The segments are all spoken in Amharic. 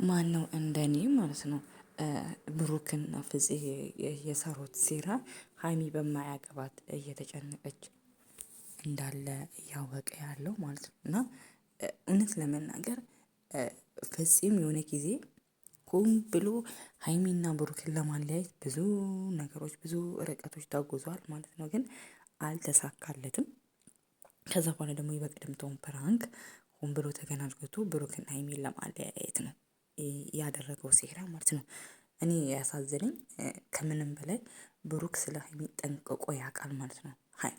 ማነው እንደኔ ማለት ነው ብሩክና ፍፄ የሰሩት ሴራ ሀይሚ በማያገባት እየተጨነቀች እንዳለ እያወቀ ያለው ማለት ነው። እና እውነት ለመናገር ፍፄም የሆነ ጊዜ ሆን ብሎ ሀይሚና ብሩክን ለማለያየት ብዙ ነገሮች ብዙ ርቀቶች ተጉዟል ማለት ነው። ግን አልተሳካለትም። ከዛ በኋላ ደግሞ የበቀደምተውን ፕራንክ ሆን ብሎ ተገናዝቶ ብሩክና ሀይሚን ለማለያየት ነው ያደረገው ሴራ ማለት ነው። እኔ ያሳዘነኝ ከምንም በላይ ብሩክ ስለ ሀይሚ ጠንቅቆ ያውቃል ማለት ነው።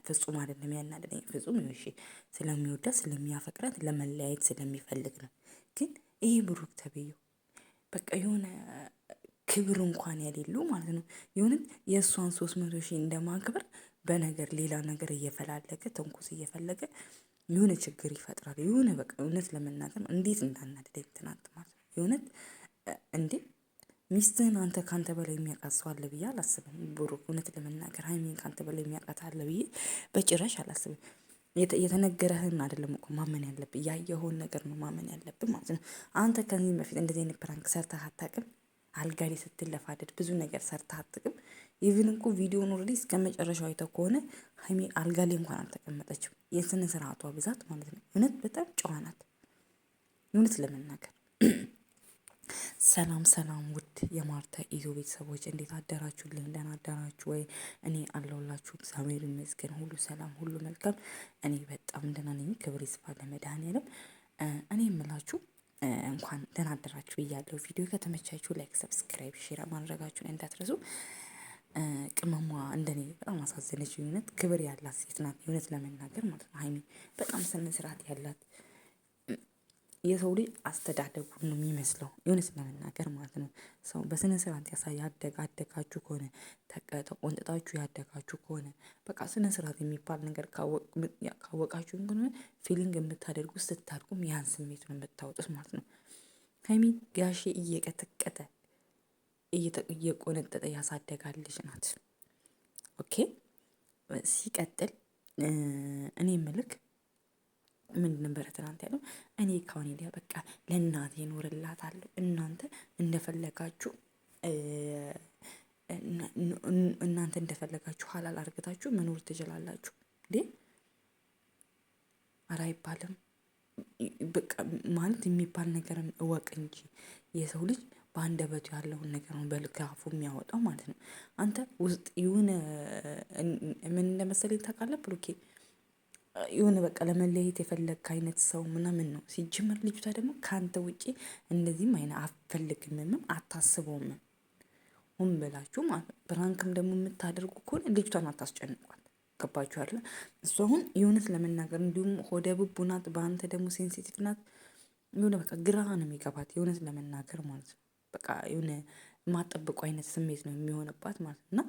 ፍጹም አይደለም ያናደደኝ ፍጹም እሺ ስለሚወዳት ስለሚያፈቅራት ለመለያየት ስለሚፈልግ ነው። ግን ይሄ ብሩክ ተብዬው በቃ የሆነ ክብር እንኳን የሌለው ማለት ነው። የሆነ የእሷን 300,000 እንደማክበር በነገር ሌላ ነገር እየፈላለገ ተንኮስ እየፈለገ የሆነ ችግር ይፈጥራል። የሆነ በቃ እውነት ለመናገር ነው እንዴት እንዳናደደኝ ትናንት ማለት ነው። የእውነት እንዴ ሚስትህን አንተ ካንተ በላይ የሚያውቃት ሰው አለ ብዬ አላስብም። ብሩክ እውነት ለመናገር ሀይሚን ካንተ በላይ የሚያውቃት አለ ብዬ በጭራሽ አላስብም። የተነገረህን አይደለም እኮ ማመን ያለብህ ያየኸውን ነገር ነው ማመን ያለብህ ማለት ነው። አንተ ከዚህ በፊት እንደዚህ አይነት ፕራንክ ሰርተህ አታውቅም። አልጋ ላይ ስትለፋደድ ብዙ ነገር ሰርተህ አታውቅም። ኢቭን እኮ ቪዲዮን ኦልሬዲ እስከመጨረሻው አይተህ ከሆነ ሀይሚ አልጋ ላይ እንኳን አልተቀመጠችም። የስነ ስርዓቷ ብዛት ማለት ነው። እውነት በጣም ጨዋ ናት። እውነት ለመናገር ሰላም ሰላም ውድ የማርታ ኢትዮ ቤተሰቦች እንዴት አደራችሁልኝ? ደህና አደራችሁ ወይ? እኔ አለሁላችሁ እግዚአብሔር ይመስገን፣ ሁሉ ሰላም፣ ሁሉ መልካም። እኔ በጣም ደህና ነኝ። ክብር ይስፋ ለመድኃኒዓለም። እኔ የምላችሁ እንኳን ደህና አደራችሁ ብያለሁ። ቪዲዮ ከተመቻችሁ ላይክ፣ ሰብስክራይብ፣ ሼር ማድረጋችሁን እንዳትረሱ። ቅመሟ እንደኔ በጣም አሳዘነች። እውነት ክብር ያላት ሴት ናት። እውነት ለመናገር ማለት ነው። ሀይሚ በጣም ስነ ስርዓት ያላት የሰው ልጅ አስተዳደጉን ነው የሚመስለው። የእውነት ለመናገር ማለት ነው። ሰው በስነ ስርዓት ያደጋችሁ ከሆነ ተቆንጥጣችሁ ያደጋችሁ ከሆነ በቃ ስነ ስርዓት የሚባል ነገር ካወቃችሁ ግን ፊሊንግ የምታደርጉት ስታድጉም ያን ስሜት ነው የምታወጡት ማለት ነው። ሀይሚ ጋሼ እየቀጠቀጠ እየቆነጠጠ ያሳደጋልሽ ናት። ኦኬ ሲቀጥል እኔ ምልክ ምንድን ነበረ ትናንት ያለው? እኔ ካሁን ሄዳ በቃ ለእናቴ እኖርላታለሁ። እናንተ እንደፈለጋችሁ እናንተ እንደፈለጋችሁ ሀላል አርግታችሁ መኖር ትችላላችሁ እንዴ? ኧረ አይባልም። በቃ ማለት የሚባል ነገርም እወቅ እንጂ የሰው ልጅ በአንደበቱ ያለውን ነገር ነው በልካፉ የሚያወጣው ማለት ነው። አንተ ውስጥ የሆነ ምን እንደመሰለኝ ታውቃለህ ብሩኬ? የሆነ በቃ ለመለየት የፈለግክ አይነት ሰው ምናምን ነው። ሲጀመር ልጅቷ ደግሞ ከአንተ ውጪ እንደዚህም አይነት አትፈልግምም አታስበውም። ሆን ብላችሁ ማለት ነው። ፕራንክም ደግሞ የምታደርጉ ከሆነ ልጅቷን አታስጨንቋት። ገባችሁ አይደል? እሱ አሁን የእውነት ለመናገር እንዲሁም ሆደ ቡቡ ናት፣ በአንተ ደግሞ ሴንሲቲቭ ናት። የሆነ በቃ ግራ ነው የሚገባት የእውነት ለመናገር ማለት ነው። በቃ የሆነ የማጠብቁ አይነት ስሜት ነው የሚሆንባት ማለት ነው። እና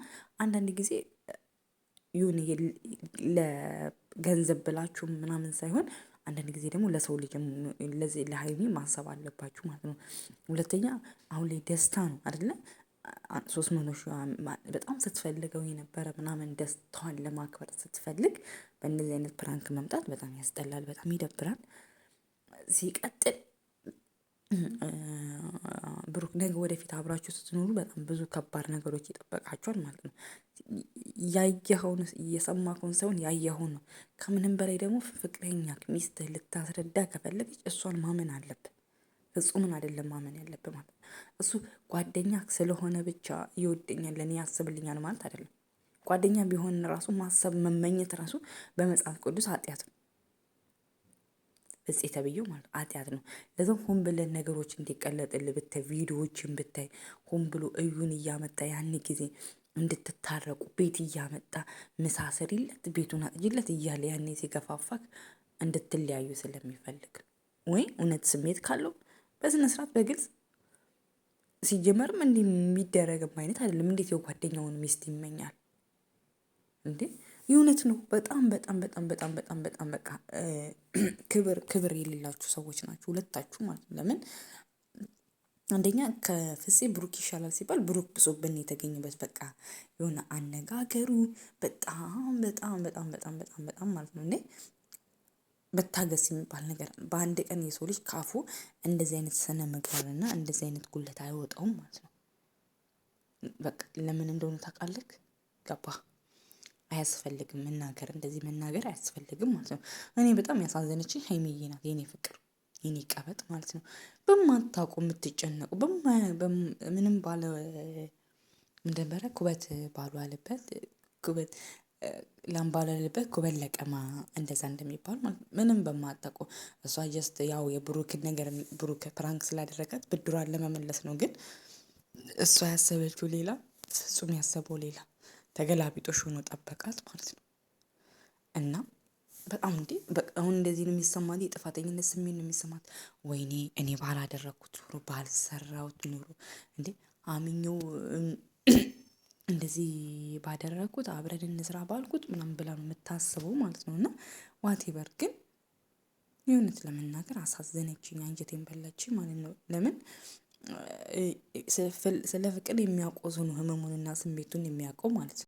አንዳንድ ጊዜ ይሁን ለገንዘብ ብላችሁ ምናምን ሳይሆን አንዳንድ ጊዜ ደግሞ ለሰው ልጅ ለዚህ ለሀይሚ ማሰብ አለባችሁ ማለት ነው። ሁለተኛ አሁን ላይ ደስታ ነው አይደለ? 300,000 በጣም ስትፈልገው የነበረ ምናምን ደስታዋን ለማክበር ስትፈልግ በእንደዚህ አይነት ፕራንክ መምጣት በጣም ያስጠላል፣ በጣም ይደብራል። ሲቀጥል ብሩክ ነገ ወደፊት አብራችሁ ስትኖሩ በጣም ብዙ ከባድ ነገሮች ይጠበቃችኋል ማለት ነው። ያየኸውን እየሰማከውን ሳይሆን ያየኸውን ነው። ከምንም በላይ ደግሞ ፍቅረኛ ሚስትህ ልታስረዳ ከፈለገች እሷን ማመን አለብህ። ፍጹምን አይደለም ማመን ያለብህ ማለት ነው። እሱ ጓደኛ ስለሆነ ብቻ ይወደኛል ለኔ ያስብልኛል ማለት አይደለም። ጓደኛ ቢሆን ራሱ ማሰብ መመኘት ራሱ በመጽሐፍ ቅዱስ ኃጢአት ነው። ፍፄ ተብዬው ማለት ኃጢአት ነው። ለዛም ሆን ብለን ነገሮች እንዲቀለጥልህ ብታይ ቪዲዮዎችን ብታይ ሆን ብሎ እዩን እያመጣ ያን ጊዜ እንድትታረቁ ቤት እያመጣ ምሳ ስሪለት ቤቱን አጥጅለት እያለ ያኔ ሲገፋፋክ እንድትለያዩ ስለሚፈልግ ወይ እውነት ስሜት ካለው በስነ ስርዓት በግልጽ ሲጀመርም እንዲህ የሚደረግም አይነት አይደለም። እንዴት የጓደኛውን ሚስት ይመኛል እንዴ? የእውነት ነው። በጣም በጣም በጣም በጣም በጣም በጣም በቃ ክብር የሌላችሁ ሰዎች ናችሁ ሁለታችሁ ማለት ነው። ለምን አንደኛ ከፍፄ ብሩክ ይሻላል ሲባል ብሩክ ብሶብን የተገኘበት በቃ የሆነ አነጋገሩ በጣም በጣም በጣም በጣም በጣም በጣም ማለት ነው። እንዴ መታገስ የሚባል ነገር በአንድ ቀን የሰው ልጅ ካፉ እንደዚህ አይነት ስነ ምግባርና እንደዚህ አይነት ጉለት አይወጣውም ማለት ነው። በቃ ለምን እንደሆነ ታውቃለህ? ገባህ? አያስፈልግም መናገር፣ እንደዚህ መናገር አያስፈልግም ማለት ነው። እኔ በጣም ያሳዘነችኝ ሀይሚዬ ናት የኔ ፍቅር፣ የኔ ቀበጥ ማለት ነው። በማታውቁ የምትጨነቁ ምንም ባለ እንደበረ ኩበት ባልዋለበት ኩበት ላም ባልዋለበት ኩበት ለቀማ እንደዛ እንደሚባል ማለት ነው። ምንም በማታውቁ እሷ ጀስት ያው የብሩክን ነገር ብሩክ ፕራንክ ስላደረጋት ብድሯን ለመመለስ ነው። ግን እሷ ያሰበችው ሌላ፣ ፍጹም ያሰበው ሌላ፣ ተገላቢጦሽ ሆኖ ጠበቃት ማለት ነው። እና በጣም እንዴ በቃ አሁን እንደዚህ ነው የሚሰማት፣ የጥፋተኝነት ስሜት ነው የሚሰማት። ወይኔ እኔ ባላደረኩት ኑሮ ባልሰራሁት ኑሮ እንዴ አምኜው እንደዚህ ባደረኩት አብረን እንስራ ባልኩት ምናምን ብላ ነው የምታስበው ማለት ነው። እና ዋቴቨር ግን የእውነት ለመናገር አሳዘነችኝ፣ አንጀቴን በላችኝ ማለት ነው። ለምን ስለ ፍቅር የሚያውቀው ሰው ነው ህመሙንና ስሜቱን የሚያውቀው ማለት ነው።